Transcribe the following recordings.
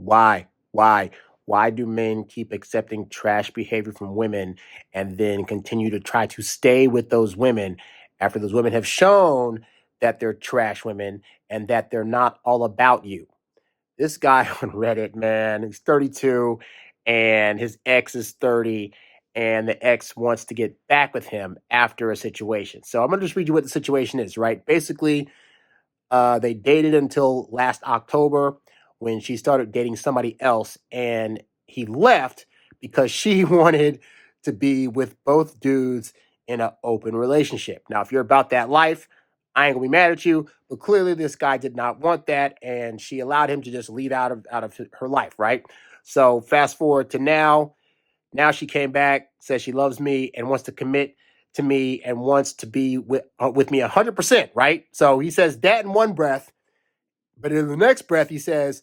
Why? Why? Why do men keep accepting trash behavior from women and then continue to try to stay with those women after those women have shown that they're trash women and that they're not all about you? This guy on Reddit, man, he's 32 and his ex is 30, and the ex wants to get back with him after a situation. So I'm going to just read you what the situation is, right? Basically, they dated until last October when she started dating somebody else, and he left because she wanted to be with both dudes in an open relationship. Now, if you're about that life, I ain't gonna be mad at you, but clearly this guy did not want that, and she allowed him to just leave out of her life, right? So fast forward to now. Now she came back, says she loves me and wants to commit to me and wants to be with me 100%, right? So he says that in one breath, but in the next breath he says,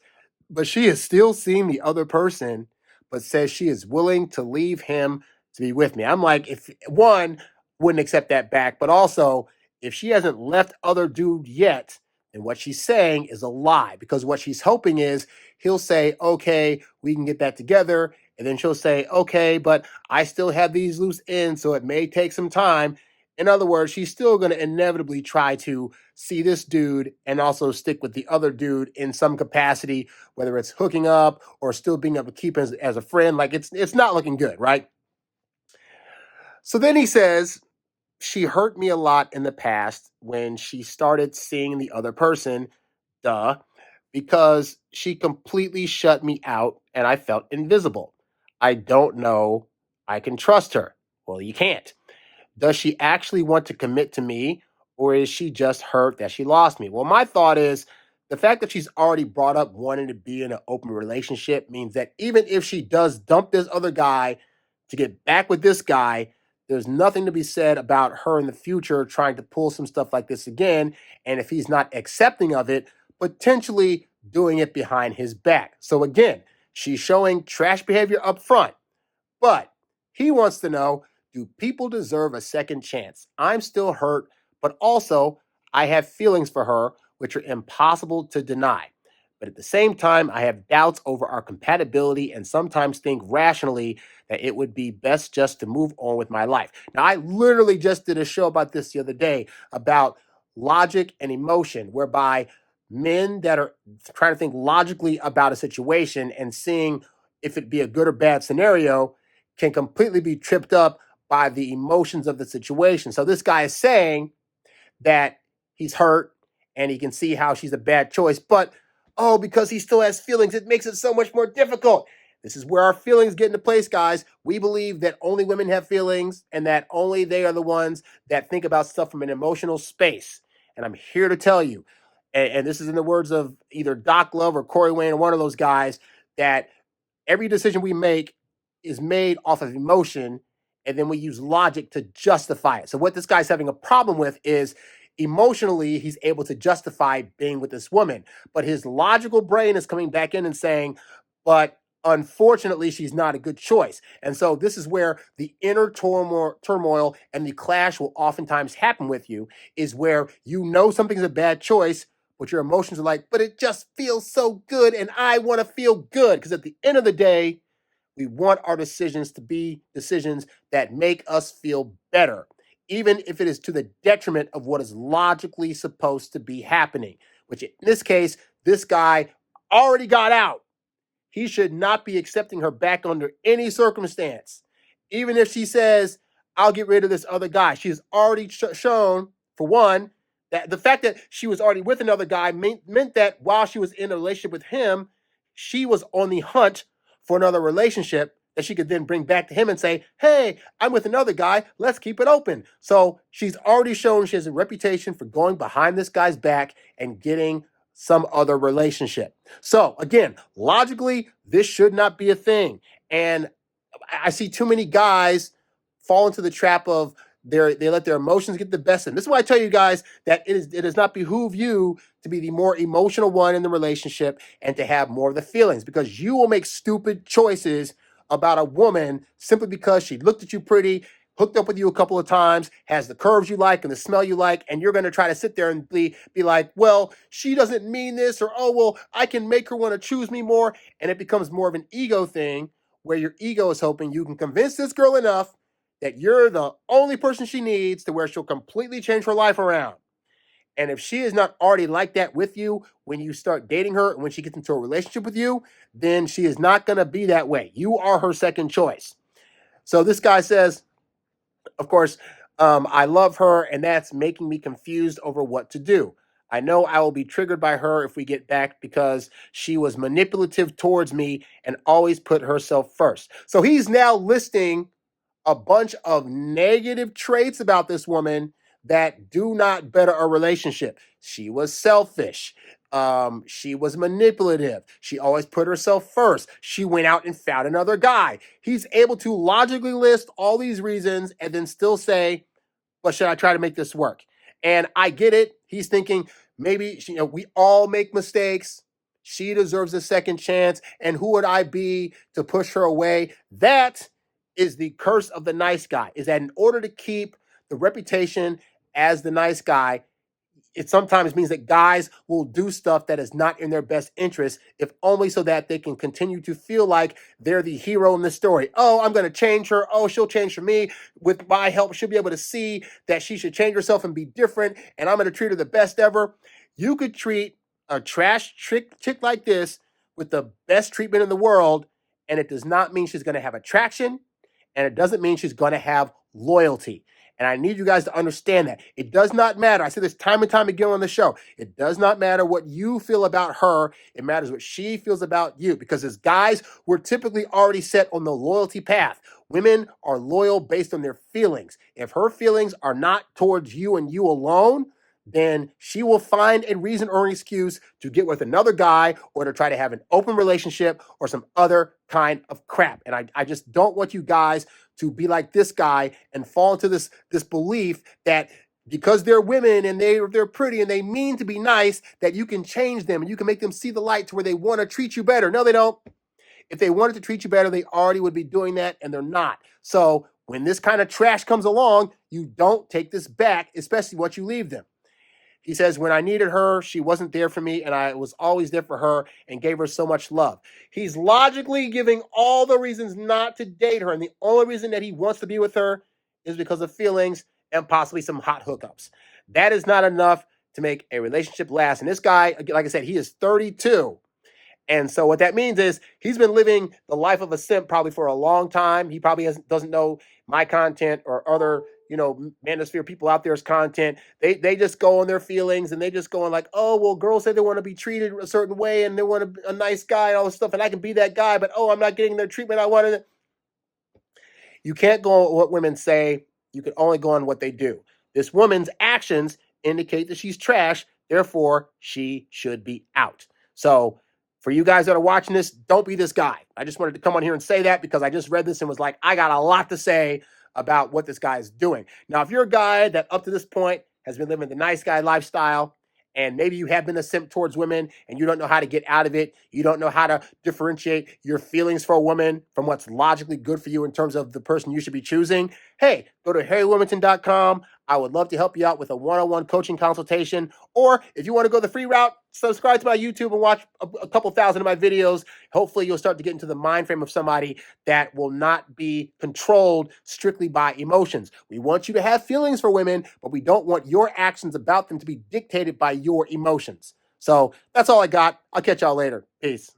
but she is still seeing the other person, but says she is willing to leave him to be with me. I'm like, if one, wouldn't accept that back, but also if she hasn't left other dude yet, then what she's saying is a lie, because what she's hoping is he'll say, okay, we can get that together. And then she'll say, okay, but I still have these loose ends, so it may take some time. In other words, she's still going to inevitably try to see this dude and also stick with the other dude in some capacity, whether it's hooking up or still being able to keep as a friend. Like it's not looking good, right? So then he says, she hurt me a lot in the past when she started seeing the other person, duh, because she completely shut me out and I felt invisible. I don't know I can trust her. Well, you can't. Does she actually want to commit to me, or is she just hurt that she lost me? Well, my thought is the fact that she's already brought up wanting to be in an open relationship means that even if she does dump this other guy to get back with this guy, there's nothing to be said about her in the future trying to pull some stuff like this again. And if he's not accepting of it, potentially doing it behind his back. So again, she's showing trash behavior up front, but he wants to know, do people deserve a second chance? I'm still hurt, but also I have feelings for her, which are impossible to deny. But at the same time, I have doubts over our compatibility and sometimes think rationally that it would be best just to move on with my life. Now, I literally just did a show about this the other day about logic and emotion, whereby men that are trying to think logically about a situation and seeing if it'd be a good or bad scenario can completely be tripped up by the emotions of the situation. So this guy is saying that he's hurt and he can see how she's a bad choice, but because he still has feelings, it makes it so much more difficult. This is where our feelings get into place, guys. We believe that only women have feelings and that only they are the ones that think about stuff from an emotional space. And I'm here to tell you, and this is in the words of either Doc Love or Corey Wayne or one of those guys, that every decision we make is made off of emotion, and then we use logic to justify it. So what this guy's having a problem with is emotionally, he's able to justify being with this woman, but his logical brain is coming back in and saying, but unfortunately, she's not a good choice. And so this is where the inner turmoil and the clash will oftentimes happen with you, is where you know something's a bad choice, but your emotions are like, but it just feels so good and I want to feel good. Because at the end of the day, we want our decisions to be decisions that make us feel better, even if it is to the detriment of what is logically supposed to be happening, which in this case, this guy already got out. He should not be accepting her back under any circumstance. Even if she says, I'll get rid of this other guy. She has already shown, for one, that the fact that she was already with another guy meant that while she was in a relationship with him, she was on the hunt for another relationship that she could then bring back to him and say, hey, I'm with another guy. Let's keep it open. So she's already shown she has a reputation for going behind this guy's back and getting some other relationship. So again, logically, this should not be a thing. And I see too many guys fall into the trap of they let their emotions get the best of them. This is why I tell you guys that it does not behoove you to be the more emotional one in the relationship and to have more of the feelings, because you will make stupid choices about a woman simply because she looked at you pretty, hooked up with you a couple of times, has the curves you like and the smell you like, and you're going to try to sit there and be like, well, she doesn't mean this, or, oh, well, I can make her want to choose me more. And it becomes more of an ego thing where your ego is hoping you can convince this girl enough that you're the only person she needs to where she'll completely change her life around. And if she is not already like that with you when you start dating her and when she gets into a relationship with you, then she is not going to be that way. You are her second choice. So this guy says, of course, I love her, and that's making me confused over what to do. I know I will be triggered by her if we get back because she was manipulative towards me and always put herself first. So he's now listing a bunch of negative traits about this woman that do not better a relationship. She was selfish. She was manipulative. She always put herself first. She went out and found another guy. He's able to logically list all these reasons and then still say, well, should I try to make this work? And I get it. He's thinking maybe, we all make mistakes. She deserves a second chance. And who would I be to push her away? That is the curse of the nice guy, is that in order to keep the reputation as the nice guy, it sometimes means that guys will do stuff that is not in their best interest, if only so that they can continue to feel like they're the hero in the story. Oh, I'm going to change her. Oh, she'll change for me. With my help, she'll be able to see that she should change herself and be different, and I'm going to treat her the best ever. You could treat a trash chick like this with the best treatment in the world, and it does not mean she's going to have attraction, and it doesn't mean she's going to have loyalty. And I need you guys to understand that. It does not matter. I say this time and time again on the show. It does not matter what you feel about her. It matters what she feels about you. Because as guys, we're typically already set on the loyalty path. Women are loyal based on their feelings. If her feelings are not towards you and you alone, then she will find a reason or an excuse to get with another guy or to try to have an open relationship or some other kind of crap. And I just don't want you guys to be like this guy and fall into this belief that because they're women and they're pretty and they mean to be nice, that you can change them and you can make them see the light to where they want to treat you better. No, they don't. If they wanted to treat you better, they already would be doing that, and they're not. So when this kind of trash comes along, you don't take this back, especially once you leave them. He says, when I needed her, she wasn't there for me, and I was always there for her and gave her so much love. He's logically giving all the reasons not to date her, and the only reason that he wants to be with her is because of feelings and possibly some hot hookups. That is not enough to make a relationship last. And this guy, like I said, he is 32. And so what that means is he's been living the life of a simp probably for a long time. He probably doesn't know my content or other, manosphere people out there's content. They just go on their feelings and they just go on like, oh, well, girls say they want to be treated a certain way and they want a nice guy and all this stuff. And I can be that guy, but I'm not getting their treatment I wanted. You can't go on what women say. You can only go on what they do. This woman's actions indicate that she's trash. Therefore, she should be out. So for you guys that are watching this, don't be this guy. I just wanted to come on here and say that because I just read this and was like, I got a lot to say about what this guy is doing. Now, if you're a guy that up to this point has been living the nice guy lifestyle, and maybe you have been a simp towards women and you don't know how to get out of it, you don't know how to differentiate your feelings for a woman from what's logically good for you in terms of the person you should be choosing, hey, go to HarryWilmington.com. I would love to help you out with a one-on-one coaching consultation. Or if you want to go the free route, subscribe to my YouTube and watch a couple thousand of my videos. Hopefully you'll start to get into the mind frame of somebody that will not be controlled strictly by emotions. We want you to have feelings for women, but we don't want your actions about them to be dictated by your emotions. So that's all I got. I'll catch y'all later. Peace.